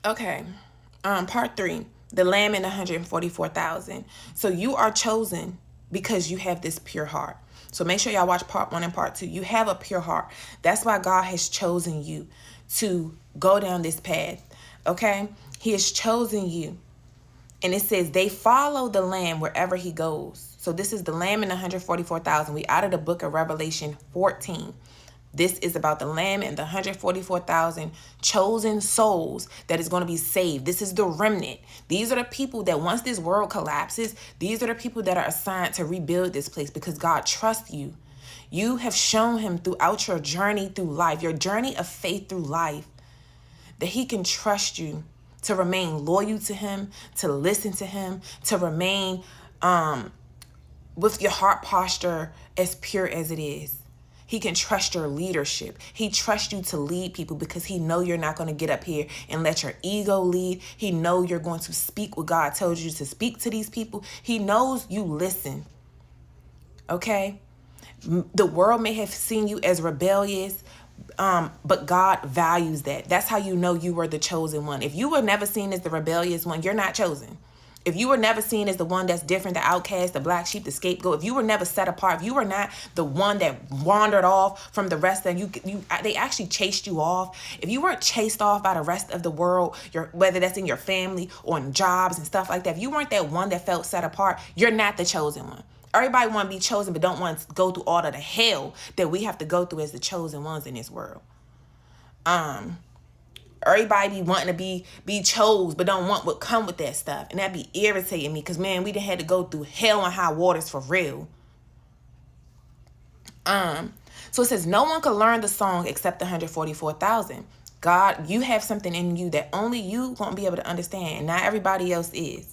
Okay. Part 3, the lamb and 144,000. So you are chosen because you have this pure heart. So make sure y'all watch part 1 and part 2. You have a pure heart. That's why God has chosen you to go down this path. Okay? He has chosen you. And it says they follow the lamb wherever he goes. So this is the lamb and 144,000. We out of the book of Revelation 14. This is about the lamb and the 144,000 chosen souls that is going to be saved. This is the remnant. These are the people that once this world collapses, these are the people that are assigned to rebuild this place because God trusts you. You have shown him throughout your journey through life, your journey of faith through life, that he can trust you to remain loyal to him, to listen to him, to remain with your heart posture as pure as it is. He can trust your leadership. He trusts you to lead people because he know you're not going to get up here and let your ego lead. He know you're going to speak what God tells you to speak to these people. He knows you listen. Okay? The world may have seen you as rebellious, but God values that. That's how you know you were the chosen one. If you were never seen as the rebellious one, you're not chosen. If you were never seen as the one that's different, the outcast, the black sheep, the scapegoat, if you were never set apart, if you were not the one that wandered off from the rest of they actually chased you off. If you weren't chased off by the rest of the world, whether that's in your family or in jobs and stuff like that, if you weren't that one that felt set apart, you're not the chosen one. Everybody want to be chosen, but don't want to go through all of the hell that we have to go through as the chosen ones in this world. Everybody be wanting to be chose, but don't want what come with that stuff. And that be irritating me because, man, we done had to go through hell and high waters for real. So it says, no one can learn the song except the 144,000. God, you have something in you that only you won't be able to understand, and not everybody else is.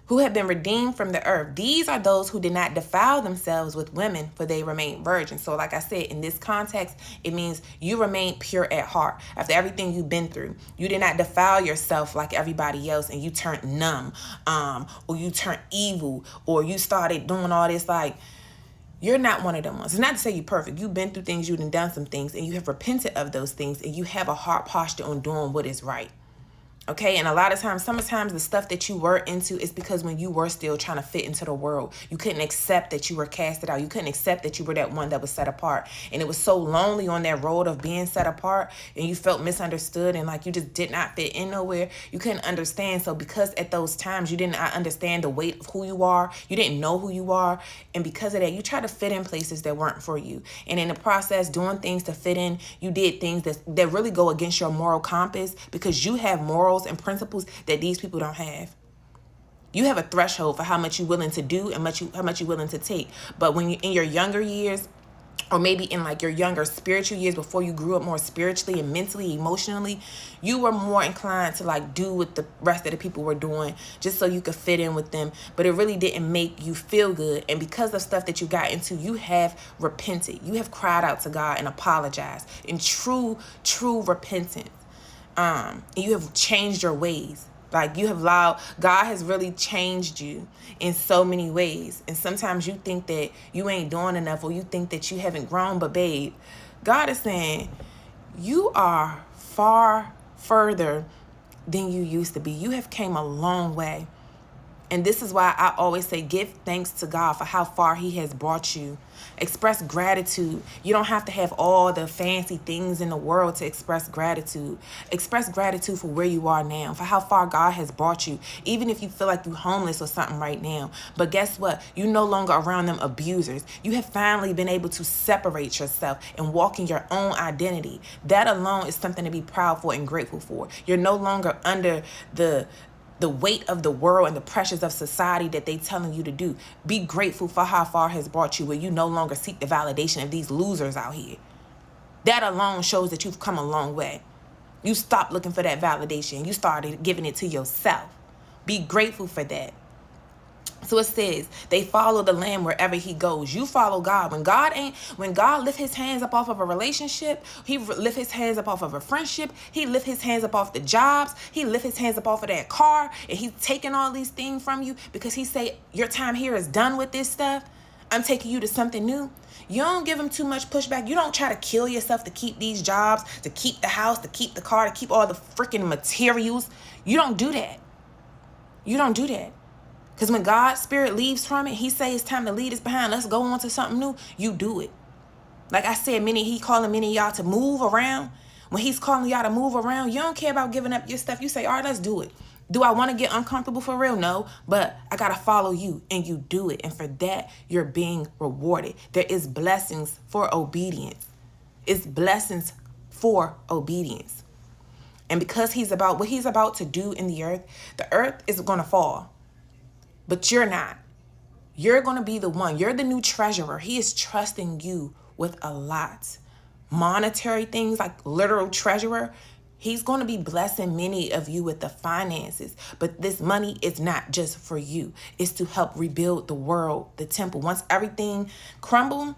Who have been redeemed from the earth. These are those who did not defile themselves with women, for they remain virgins. So like I said, in this context, it means you remain pure at heart. After everything you've been through, you did not defile yourself like everybody else and you turned numb, or you turned evil, or you started doing all this. Like, you're not one of them ones. It's not to say you're perfect. You've been through things, you've done some things, and you have repented of those things, and you have a heart posture on doing what is right. Okay, and a lot of times, sometimes the stuff that you were into is because when you were still trying to fit into the world, you couldn't accept that you were casted out. You couldn't accept that you were that one that was set apart. And it was so lonely on that road of being set apart, and you felt misunderstood and like you just did not fit in nowhere. You couldn't understand. So because at those times you did not understand the weight of who you are, you didn't know who you are. And because of that, you try to fit in places that weren't for you. And in the process, doing things to fit in, you did things that really go against your moral compass because you have morals and principles that these people don't have. You have a threshold for how much you're willing to do and how much you're willing to take. But when you in your younger years, or maybe in like your younger spiritual years before you grew up more spiritually and mentally, emotionally, you were more inclined to like do what the rest of the people were doing just so you could fit in with them. But it really didn't make you feel good. And because of stuff that you got into, you have repented. You have cried out to God and apologized in true repentance. And you have changed your ways. Like you have allowed, God has really changed you in so many ways. And sometimes you think that you ain't doing enough, or you think that you haven't grown. But babe, God is saying you are far further than you used to be. You have came a long way. And this is why I always say, give thanks to God for how far he has brought you. Express gratitude. You don't have to have all the fancy things in the world to express gratitude. Express gratitude for where you are now, for how far God has brought you. Even if you feel like you're homeless or something right now. But guess what? You're no longer around them abusers. You have finally been able to separate yourself and walk in your own identity. That alone is something to be proud for and grateful for. You're no longer under the weight of the world and the pressures of society that they telling you to do. Be grateful for how far has brought you, where you no longer seek the validation of these losers out here. That alone shows that you've come a long way. You stopped looking for that validation. You started giving it to yourself. Be grateful for that. So it says they follow the Lamb wherever he goes. You follow God. When God lift his hands up off of a relationship, he lift his hands up off of a friendship, he lift his hands up off the jobs, he lift his hands up off of that car, and he's taking all these things from you because he say your time here is done with this stuff. I'm taking you to something new. You don't give them too much pushback. You don't try to kill yourself to keep these jobs, to keep the house, to keep the car, to keep all the freaking materials. You don't do that. You don't do that. Because when God's spirit leaves from it, he say it's time to leave us behind. Let's go on to something new. You do it. Like I said, he calling many of y'all to move around. When he's calling y'all to move around, you don't care about giving up your stuff. You say, all right, let's do it. Do I want to get uncomfortable for real? No, but I got to follow you, and you do it. And for that, you're being rewarded. There is blessings for obedience. It's blessings for obedience. And because he's about what he's about to do in the earth is going to fall. But you're not. You're going to be the one. You're the new treasurer. He is trusting you with a lot. Monetary things like literal treasurer. He's going to be blessing many of you with the finances. But this money is not just for you. It's to help rebuild the world, the temple. Once everything crumbled,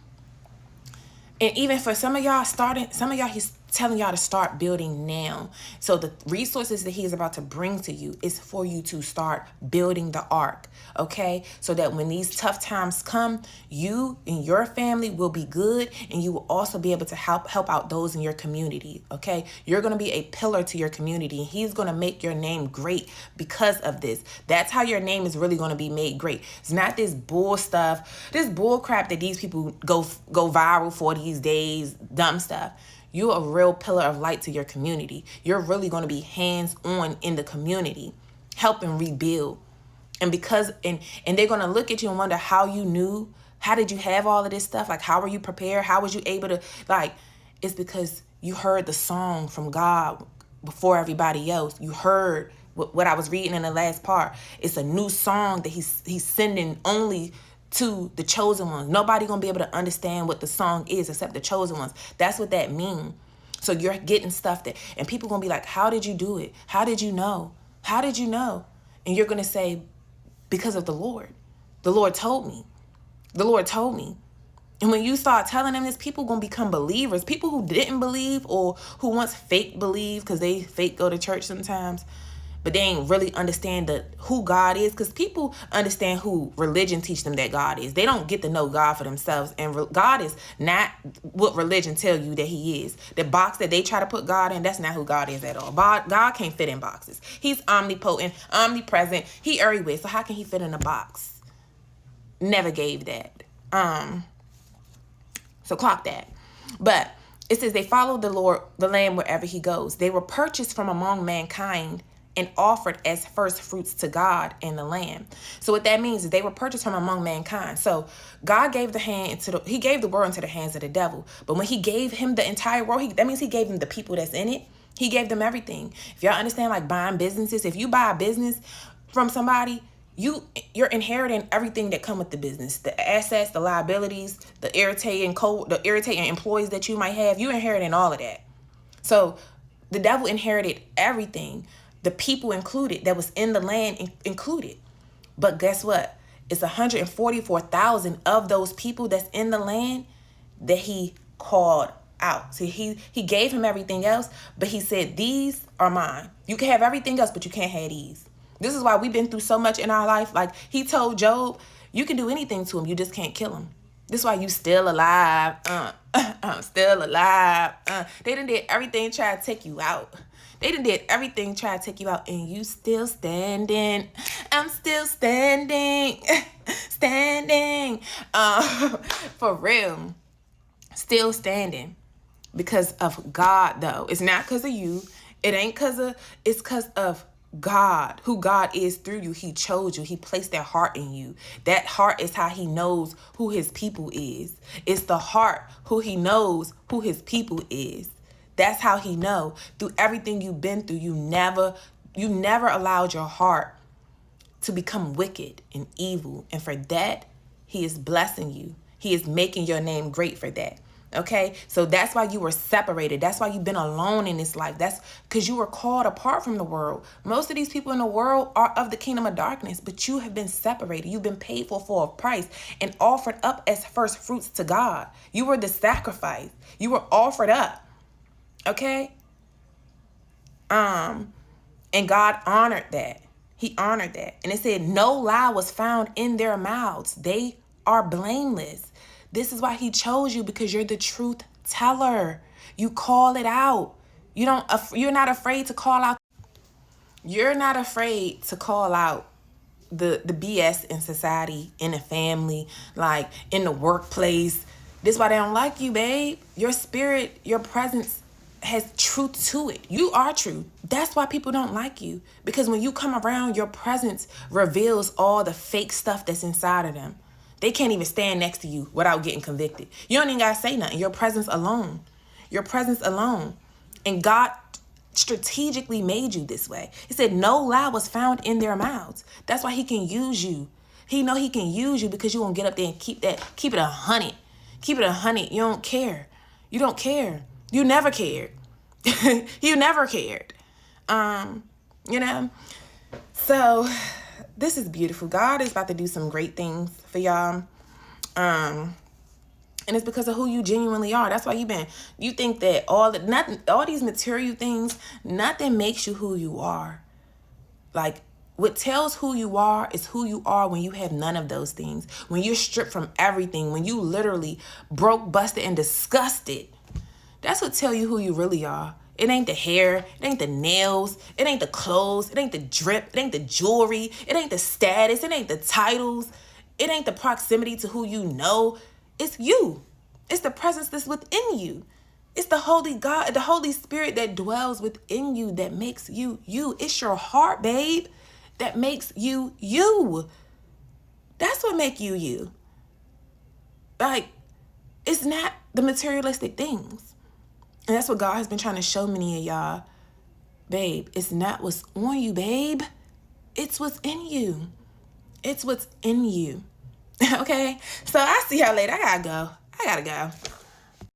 and even for some of y'all, he's telling y'all to start building now. So the resources that he is about to bring to you is for you to start building the ark, okay? So that when these tough times come, you and your family will be good, and you will also be able to help out those in your community, okay? You're going to be a pillar to your community, and he's going to make your name great because of this. That's how your name is really going to be made great. It's not this bull stuff, this bull crap that these people go viral for these days, dumb stuff. You're a real pillar of light to your community. You're really going to be hands-on in the community, helping rebuild. And because and they're going to look at you and wonder how you knew, how did you have all of this stuff? Like, how were you prepared? How was you able to, like, it's because you heard the song from God before everybody else. You heard what I was reading in the last part. It's a new song that he's sending only to the chosen ones. Nobody gonna be able to understand what the song is except the chosen ones. That's what that means. So you're getting stuff that, and people gonna be like, how did you do it? How did you know? How did you know? And you're gonna say, because of the Lord. The Lord told me. The Lord told me. And when you start telling them this, people gonna become believers. People who didn't believe or who once fake believe, because they fake go to church sometimes, but they ain't really understand who God is, because people understand who religion teach them that God is. They don't get to know God for themselves, and God is not what religion tell you that he is. The box that they try to put God in, that's not who God is at all. God can't fit in boxes. He's omnipotent, omnipresent. He everywhere. So how can he fit in a box? Never gave that. So clock that. But it says they followed the Lord, the Lamb, wherever he goes. They were purchased from among mankind and offered as first fruits to God and the Lamb. So what that means is they were purchased from among mankind. So God gave he gave the world into the hands of the devil. But when he gave him the entire world, that means he gave him the people that's in it. He gave them everything. If y'all understand, like buying businesses, if you buy a business from somebody, you're inheriting everything that come with the business, the assets, the liabilities, the irritating employees that you might have. You inheriting all of that. So the devil inherited everything, the people included, that was in the land included. But guess what? It's 144,000 of those people that's in the land that he called out. See, he gave him everything else, but he said, these are mine. You can have everything else, but you can't have these. This is why we've been through so much in our life. Like he told Job, you can do anything to him, you just can't kill him. This is why you still alive. Still alive. They done did everything try to take you out. They done did everything try to take you out, and you still standing. I'm still standing. Standing. For real. Still standing. Because of God, though. It's not because of you. It ain't it's because of God, who God is through you. He chose you. He placed that heart in you. That heart is how he knows who his people is. It's the heart who he knows who his people is. That's how he know. Through everything you've been through, you never allowed your heart to become wicked and evil. And for that, he is blessing you. He is making your name great for that. Okay, so that's why you were separated. That's why you've been alone in this life. That's because you were called apart from the world. Most of these people in the world are of the kingdom of darkness, but you have been separated. You've been paid for a price and offered up as first fruits to God. You were the sacrifice. You were offered up. Okay. And God honored that. He honored that. And it said no lie was found in their mouths. They are blameless. This is why he chose you, because you're the truth teller. You call it out. You're not afraid to call out. You're not afraid to call out the BS in society, in the family, like in the workplace. This is why they don't like you, babe. Your spirit, your presence has truth to it. You are truth. That's why people don't like you. Because when you come around, your presence reveals all the fake stuff that's inside of them. They can't even stand next to you without getting convicted. You don't even gotta say nothing. Your presence alone. Your presence alone. And God strategically made you this way. He said no lie was found in their mouths. That's why he can use you. He know he can use you because you won't get up there and keep it 100. Keep it 100. You don't care. You don't care. You never cared. You never cared. You know? So this is beautiful. God is about to do some great things for y'all. And it's because of who you genuinely are. That's why you think that all these material things, nothing makes you who you are. Like, what tells who you are is who you are when you have none of those things. When you're stripped from everything. When you literally broke, busted, and disgusted. That's what tell you who you really are. It ain't the hair. It ain't the nails. It ain't the clothes. It ain't the drip. It ain't the jewelry. It ain't the status. It ain't the titles. It ain't the proximity to who you know. It's you. It's the presence that's within you. It's the Holy God, the Holy Spirit that dwells within you that makes you you. It's your heart, babe, that makes you you. That's what make you you. Like, it's not the materialistic things. And that's what God has been trying to show many of y'all. Babe, it's not what's on you, babe. It's what's in you. It's what's in you. Okay? So I'll see y'all later. I gotta go.